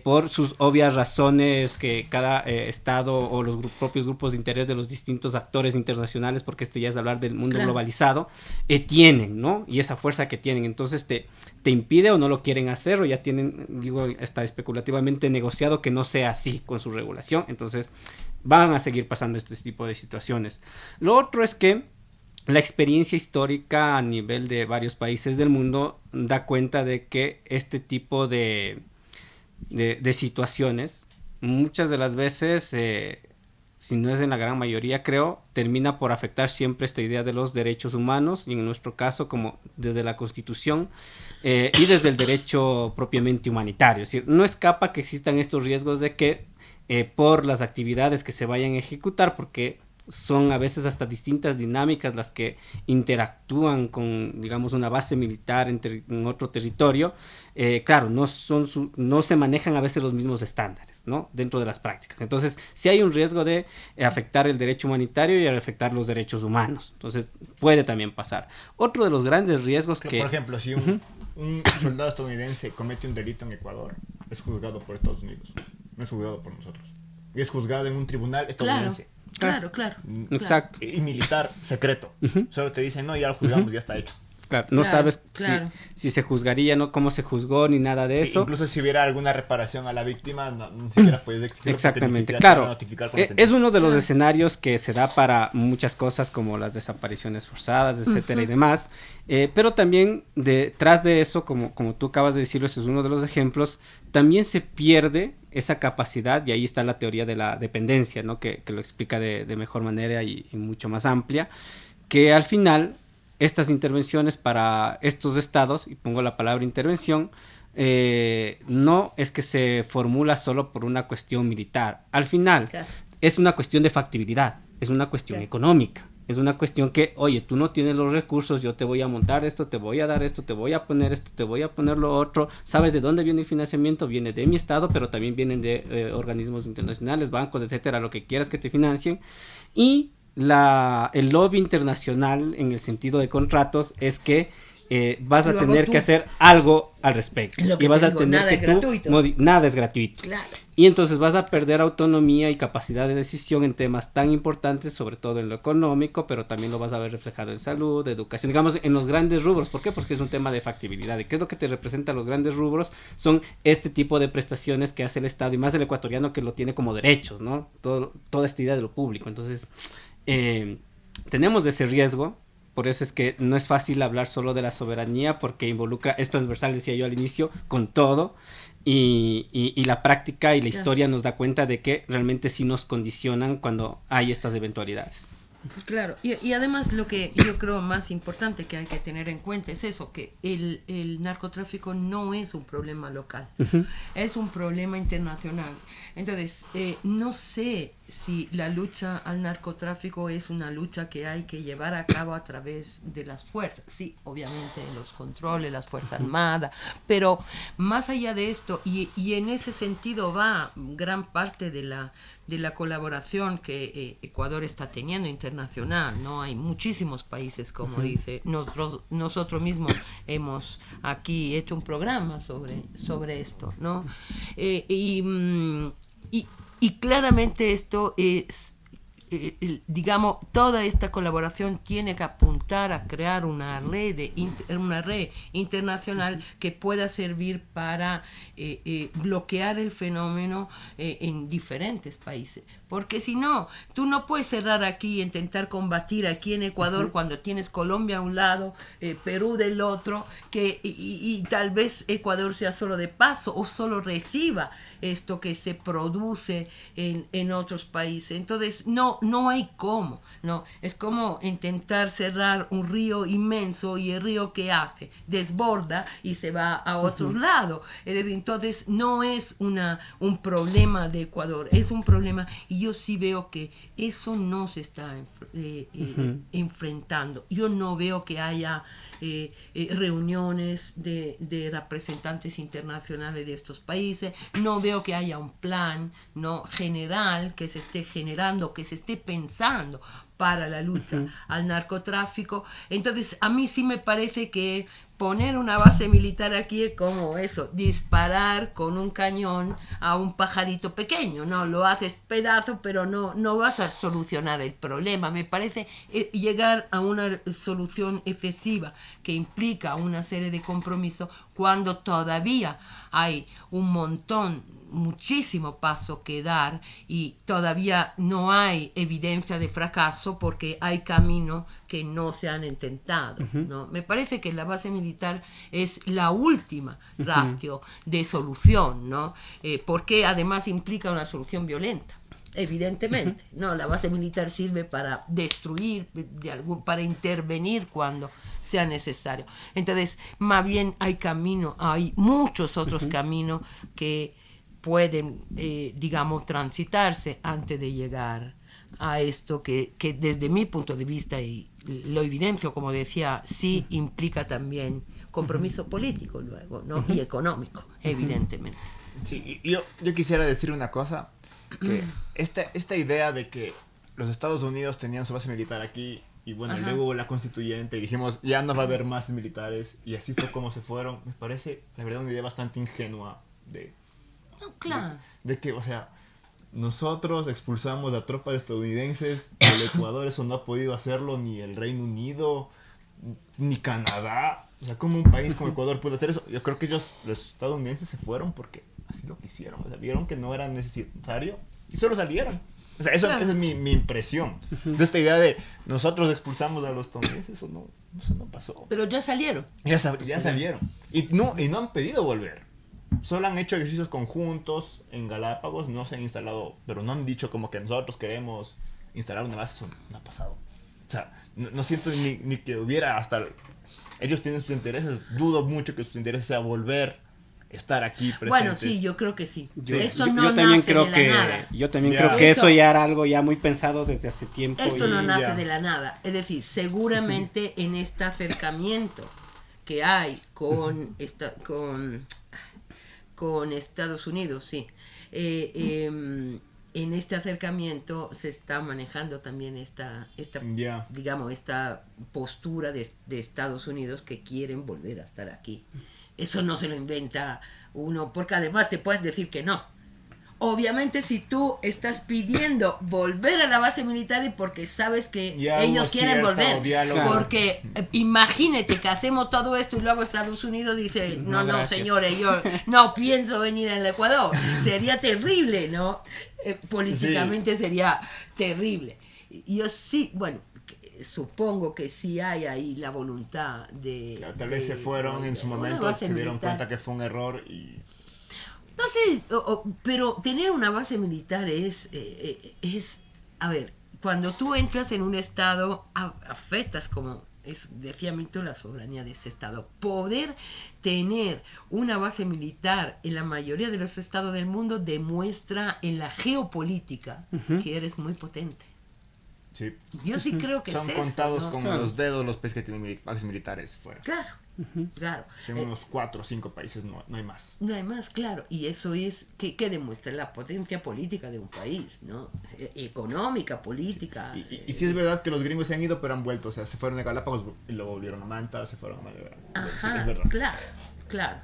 por sus obvias razones que cada estado o los propios grupos de interés de los distintos actores internacionales, porque ya es hablar del mundo globalizado, tienen, ¿no? Y esa fuerza que tienen, entonces te impide o no lo quieren hacer, o ya tienen, digo, está especulativamente negociado que no sea así con su regulación, entonces van a seguir pasando este tipo de situaciones. Lo otro es que la experiencia histórica a nivel de varios países del mundo da cuenta de que este tipo de situaciones, muchas de las veces, si no es en la gran mayoría, creo, termina por afectar siempre esta idea de los derechos humanos, y en nuestro caso, como desde la Constitución y desde el derecho propiamente humanitario. Es decir, no escapa que existan estos riesgos de que por las actividades que se vayan a ejecutar, porque son a veces hasta distintas dinámicas las que interactúan con, digamos, una base militar en otro territorio, claro, no se manejan a veces los mismos estándares, ¿no? Dentro de las prácticas. Entonces, sí hay un riesgo de afectar el derecho humanitario y afectar los derechos humanos. Entonces, puede también pasar. Otro de los grandes riesgos que... Por ejemplo, si un soldado estadounidense comete un delito en Ecuador, es juzgado por Estados Unidos, no es juzgado por nosotros. Y es juzgado en un tribunal estadounidense. Claro. Exacto. Y militar secreto. Solo te dicen, no, ya lo juzgamos, ya está hecho. Claro, no sabes si se juzgaría, no cómo se juzgó, ni nada de eso. Incluso si hubiera alguna reparación a la víctima, ni siquiera puedes exigirlo. Exactamente, claro. Es uno de los Claro. escenarios que se da para muchas cosas como las desapariciones forzadas, etcétera, y demás. Pero también detrás de eso, como tú acabas de decirlo, ese es uno de los ejemplos, también se pierde esa capacidad, y ahí está la teoría de la dependencia, ¿no? Que lo explica de mejor manera y mucho más amplia, que al final estas intervenciones para estos estados, y pongo la palabra intervención, no es que se formula solo por una cuestión militar. Al final, es una cuestión de factibilidad, es una cuestión económica, es una cuestión que, oye, tú no tienes los recursos, yo te voy a montar esto, te voy a dar esto, te voy a poner esto, te voy a poner lo otro. ¿Sabes de dónde viene el financiamiento? Viene de mi estado, pero también vienen de organismos internacionales, bancos, etcétera, lo que quieras que te financien. Y el lobby internacional en el sentido de contratos es que vas a tener que hacer algo al respecto, y vas a tener que nada es gratuito, claro. Y entonces vas a perder autonomía y capacidad de decisión en temas tan importantes, sobre todo en lo económico, pero también lo vas a ver reflejado en salud, educación, digamos, en los grandes rubros. ¿Por qué? Porque es un tema de factibilidad. ¿Y qué es lo que te representa los grandes rubros? Son este tipo de prestaciones que hace el Estado, y más el ecuatoriano, que lo tiene como derechos, ¿no? Toda esta idea de lo público. Entonces, tenemos ese riesgo. Por eso es que no es fácil hablar solo de la soberanía, porque involucra, es transversal, decía yo al inicio, con todo, y la práctica y la historia nos da cuenta de que realmente sí nos condicionan cuando hay estas eventualidades. Claro, y además lo que yo creo más importante que hay que tener en cuenta es eso, que el narcotráfico no es un problema local, es un problema internacional. Entonces, no sé si la lucha al narcotráfico es una lucha que hay que llevar a cabo a través de las fuerzas. Sí, obviamente los controles, las Fuerzas Armadas, pero más allá de esto, y en ese sentido va gran parte de la colaboración que Ecuador está teniendo internacional, ¿no? Hay muchísimos países, como dice, nosotros mismos hemos aquí hecho un programa sobre esto, ¿no? Y claramente esto es, digamos, toda esta colaboración tiene que apuntar a crear una red internacional que pueda servir para bloquear el fenómeno en diferentes países. Porque si no, tú no puedes cerrar aquí e intentar combatir aquí en Ecuador cuando tienes Colombia a un lado, Perú del otro, y tal vez Ecuador sea solo de paso o solo reciba esto que se produce en otros países. Entonces, no hay cómo, ¿no? Es como intentar cerrar un río inmenso, y el río ¿qué hace? Desborda y se va a otros lados. Entonces, no es un problema de Ecuador, es un problema, y yo sí veo que eso no se está enfrentando. Yo no veo que haya reuniones de representantes internacionales de estos países, no veo que haya un plan, ¿no?, general que se esté generando, que se esté pensando para la lucha al narcotráfico. Entonces, a mí sí me parece que poner una base militar aquí es como eso, disparar con un cañón a un pajarito pequeño, ¿no? Lo haces pedazo, pero no vas a solucionar el problema. Me parece llegar a una solución excesiva que implica una serie de compromisos cuando todavía hay un montón, muchísimo paso que dar y todavía no hay evidencia de fracaso porque hay caminos que no se han intentado, ¿no? Me parece que la base militar es la última ratio de solución, ¿no? Porque además implica una solución violenta. Evidentemente, no, la base militar sirve para destruir, para intervenir cuando sea necesario. Entonces, más bien hay muchos otros caminos que pueden, digamos, transitarse antes de llegar a esto que desde mi punto de vista, y lo evidencio, como decía, sí implica también compromiso político luego, ¿no? Y económico, evidentemente. Sí, yo quisiera decir una cosa, que esta idea de que los Estados Unidos tenían su base militar aquí y bueno, luego hubo la constituyente y dijimos ya no va a haber más militares y así fue como se fueron, me parece la verdad una idea bastante ingenua No, claro. de que, o sea, nosotros expulsamos a tropas estadounidenses del Ecuador, eso no ha podido hacerlo ni el Reino Unido ni Canadá, o sea, como un país como Ecuador puede hacer eso. Yo creo que los estadounidenses se fueron porque así lo quisieron, o sea, vieron que no era necesario y solo salieron. O sea, esa es mi impresión. De esta idea de nosotros expulsamos a los estadounidenses, eso no pasó. Pero ya salieron. Ya salieron. Y no han pedido volver. Solo han hecho ejercicios conjuntos en Galápagos, no se han instalado, pero no han dicho como que nosotros queremos instalar una base, eso no ha pasado. O sea, no siento ni que hubiera hasta... Ellos tienen sus intereses, dudo mucho que sus intereses sea volver, estar aquí presentes. Bueno, sí, yo creo que sí. Eso no yo también nace creo de la que nada. Yo también creo que eso ya era algo ya muy pensado desde hace tiempo. Esto no nace ya. de la nada. Es decir, seguramente en este acercamiento que hay con Estados Unidos, sí. En este acercamiento se está manejando también esta digamos, esta postura de Estados Unidos que quieren volver a estar aquí. Eso no se lo inventa uno, porque además te pueden decir que no. Obviamente si tú estás pidiendo volver a la base militar es porque sabes que ya ellos quieren volver. Diálogo. Porque imagínate que hacemos todo esto y luego Estados Unidos dice, no señores, yo no pienso venir al Ecuador. Sería terrible, ¿no? Políticamente sería terrible. Yo sí, bueno, supongo que sí hay ahí la voluntad de... Claro, tal vez se fueron en su momento, se dieron cuenta que fue un error y... No sé, pero tener una base militar es, a ver, cuando tú entras en un estado, afectas, como decía Milton, la soberanía de ese estado. Poder tener una base militar en la mayoría de los estados del mundo demuestra en la geopolítica que eres muy potente. Sí. Yo sí creo que son es contados eso, ¿no? con los dedos los países que tienen bases militares fuera. Claro, claro. En unos 4 o 5 países no hay más. No hay más, claro. Y eso es que demuestra la potencia política de un país, ¿no? Económica, política. Y sí es verdad que los gringos se han ido, pero han vuelto. O sea, se fueron de Galápagos y luego volvieron a Manta, se fueron a Madera. Ajá, sí, es verdad. claro.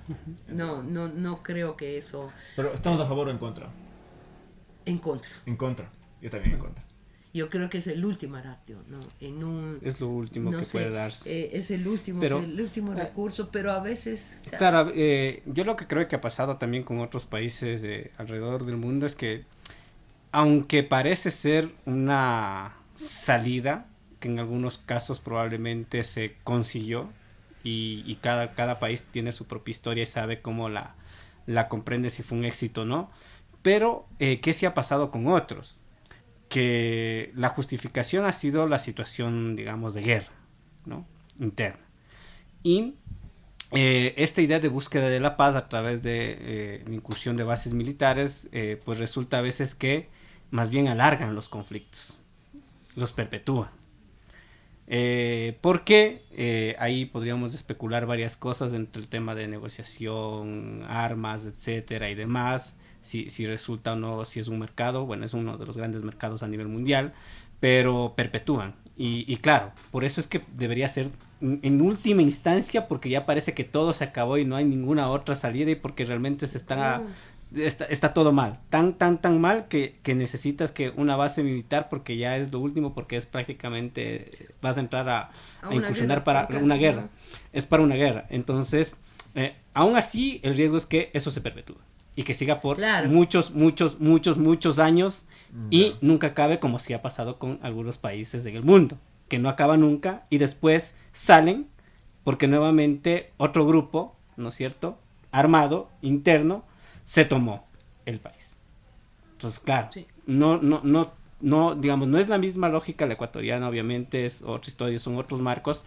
No creo que eso... Pero ¿estamos a favor o en contra? En contra. En contra. Yo también en contra. Yo creo que es el último ratio, ¿no? Es lo último que puede darse. Es el último recurso, pero a veces... O sea, claro, yo lo que creo que ha pasado también con otros países alrededor del mundo es que, aunque parece ser una salida, que en algunos casos probablemente se consiguió, y cada país tiene su propia historia y sabe cómo la comprende, si fue un éxito o no, pero ¿qué sí ha pasado con otros? Que la justificación ha sido la situación, digamos, de guerra, ¿no? Interna. Y esta idea de búsqueda de la paz a través de la incursión de bases militares, pues resulta a veces que más bien alargan los conflictos, los perpetúan. Porque ahí podríamos especular varias cosas entre el tema de negociación, armas, etcétera y demás, si resulta o no, si es un mercado, bueno, es uno de los grandes mercados a nivel mundial, pero perpetúan. Y claro, por eso es que debería ser en última instancia, porque ya parece que todo se acabó y no hay ninguna otra salida y porque realmente está todo mal, tan mal que necesitas que una base militar, porque ya es lo último, porque es prácticamente, vas a entrar a incursionar para una guerra, es para una guerra. Entonces, aún así, el riesgo es que eso se perpetúe y que siga por muchos años y nunca acabe, como sí ha pasado con algunos países en el mundo, que no acaba nunca y después salen porque nuevamente otro grupo, ¿no es cierto?, armado, interno, se tomó el país. Entonces, claro, sí. no, digamos, no es la misma lógica la ecuatoriana, obviamente es otra historia, son otros marcos,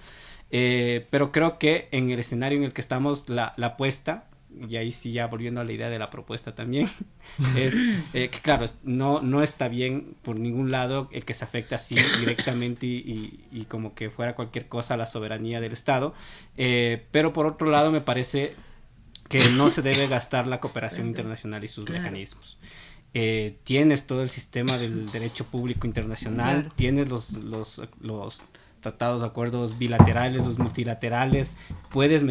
pero creo que en el escenario en el que estamos, la apuesta, y ahí sí ya volviendo a la idea de la propuesta también, es que claro, no está bien por ningún lado el que se afecte así directamente y como que fuera cualquier cosa a la soberanía del Estado, pero por otro lado me parece que no se debe gastar la cooperación internacional y sus mecanismos. Tienes todo el sistema del derecho público internacional, tienes los tratados, acuerdos bilaterales, los multilaterales, puedes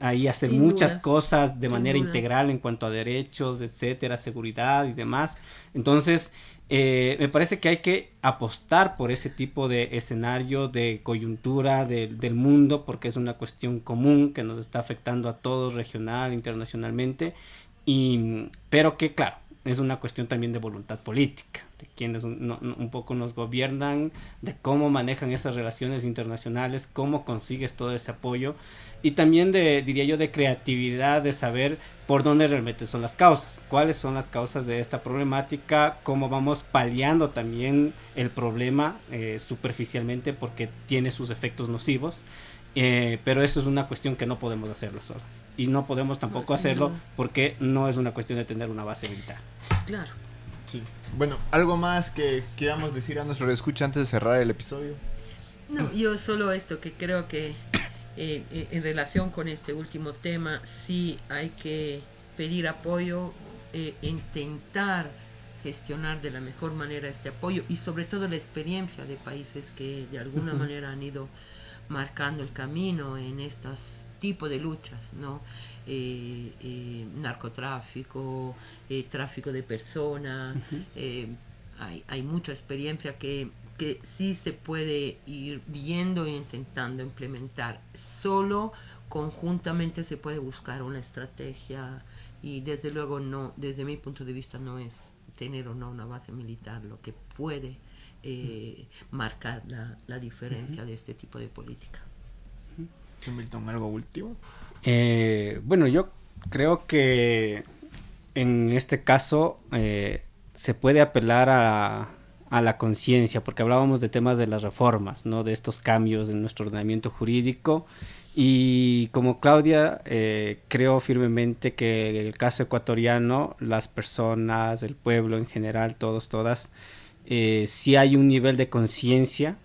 ahí hacer muchas cosas de manera integral en cuanto a derechos, etcétera, seguridad y demás. Entonces, me parece que hay que apostar por ese tipo de escenario de coyuntura del mundo, porque es una cuestión común que nos está afectando a todos regional, internacionalmente, pero que claro, es una cuestión también de voluntad política, de quienes un poco nos gobiernan, de cómo manejan esas relaciones internacionales, cómo consigues todo ese apoyo, y también diría yo, de creatividad, de saber por dónde realmente son las causas, cuáles son las causas de esta problemática, cómo vamos paliando también el problema superficialmente porque tiene sus efectos nocivos, pero eso es una cuestión que no podemos hacerlo solos. Y no podemos tampoco hacerlo porque no es una cuestión de tener una base militar. Claro. Sí. Bueno, ¿algo más que quieramos decir a nuestro escucha antes de cerrar el episodio? No, yo solo esto, que creo que en relación con este último tema sí hay que pedir apoyo, intentar gestionar de la mejor manera este apoyo y sobre todo la experiencia de países que de alguna manera han ido marcando el camino en estos tipos de luchas, ¿no? Narcotráfico, tráfico de personas, hay mucha experiencia que sí se puede ir viendo e intentando implementar. Solo conjuntamente se puede buscar una estrategia y desde luego no, desde mi punto de vista no es tener o no una base militar lo que puede marcar la diferencia de este tipo de política. Milton, ¿algo último? Bueno, yo creo que en este caso se puede apelar a la conciencia, porque hablábamos de temas de las reformas, ¿no? De estos cambios en nuestro ordenamiento jurídico, y como Claudia, creo firmemente que en el caso ecuatoriano, las personas, el pueblo en general, todas, sí hay un nivel de conciencia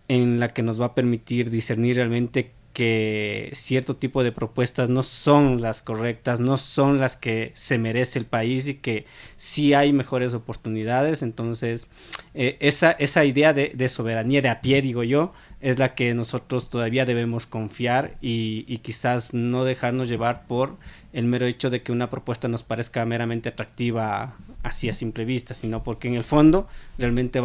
en la que nos va a permitir discernir realmente que cierto tipo de propuestas no son las correctas, no son las que se merece el país y que sí hay mejores oportunidades. Entonces, esa idea de soberanía de a pie, digo yo, es la que nosotros todavía debemos confiar y quizás no dejarnos llevar por el mero hecho de que una propuesta nos parezca meramente atractiva así a simple vista, sino porque en el fondo realmente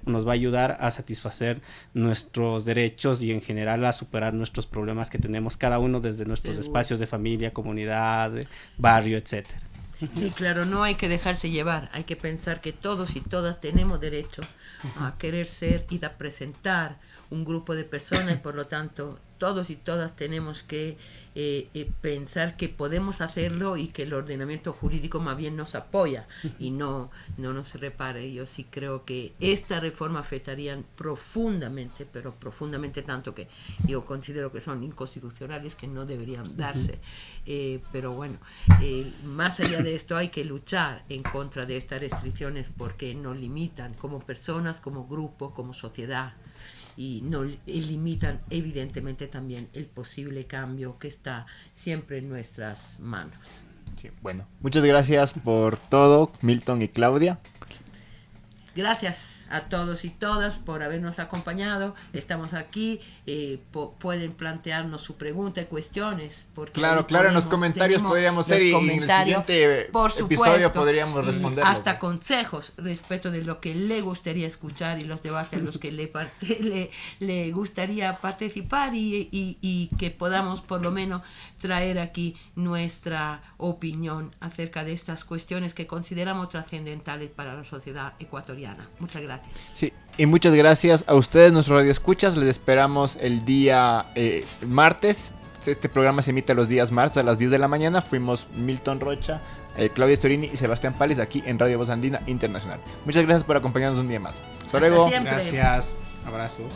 nos va a ayudar a satisfacer nuestros derechos y en general a superar nuestros problemas que tenemos cada uno desde nuestros espacios de familia, comunidad, barrio, etcétera. Sí, claro, no hay que dejarse llevar, hay que pensar que todos y todas tenemos derecho a querer ser y a presentar un grupo de personas y por lo tanto todos y todas tenemos que pensar que podemos hacerlo y que el ordenamiento jurídico más bien nos apoya y no nos repare. Yo sí creo que esta reforma afectaría profundamente, pero profundamente tanto que yo considero que son inconstitucionales, que no deberían darse. Pero bueno, más allá de esto hay que luchar en contra de estas restricciones porque nos limitan como personas, como grupo, como sociedad. y no limitan evidentemente también el posible cambio que está siempre en nuestras manos. Sí, bueno, muchas gracias por todo, Milton y Claudia. Gracias a todos y todas por habernos acompañado. Estamos aquí. Pueden plantearnos su pregunta y cuestiones. Porque claro, en los comentarios podríamos ser y en el siguiente episodio podríamos responder. Hasta consejos respecto de lo que le gustaría escuchar y los debates a los que le gustaría participar y que podamos por lo menos traer aquí nuestra opinión acerca de estas cuestiones que consideramos trascendentales para la sociedad ecuatoriana. Muchas gracias. Sí, y muchas gracias a ustedes, nuestros radioescuchas. Les esperamos el día martes. Este programa se emite los días martes a las 10 de la mañana. Fuimos Milton Rocha, Claudia Storini y Sebastián Pález aquí en Radio Voz Andina Internacional. Muchas gracias por acompañarnos un día más. Hasta luego. Siempre. Gracias. Abrazos.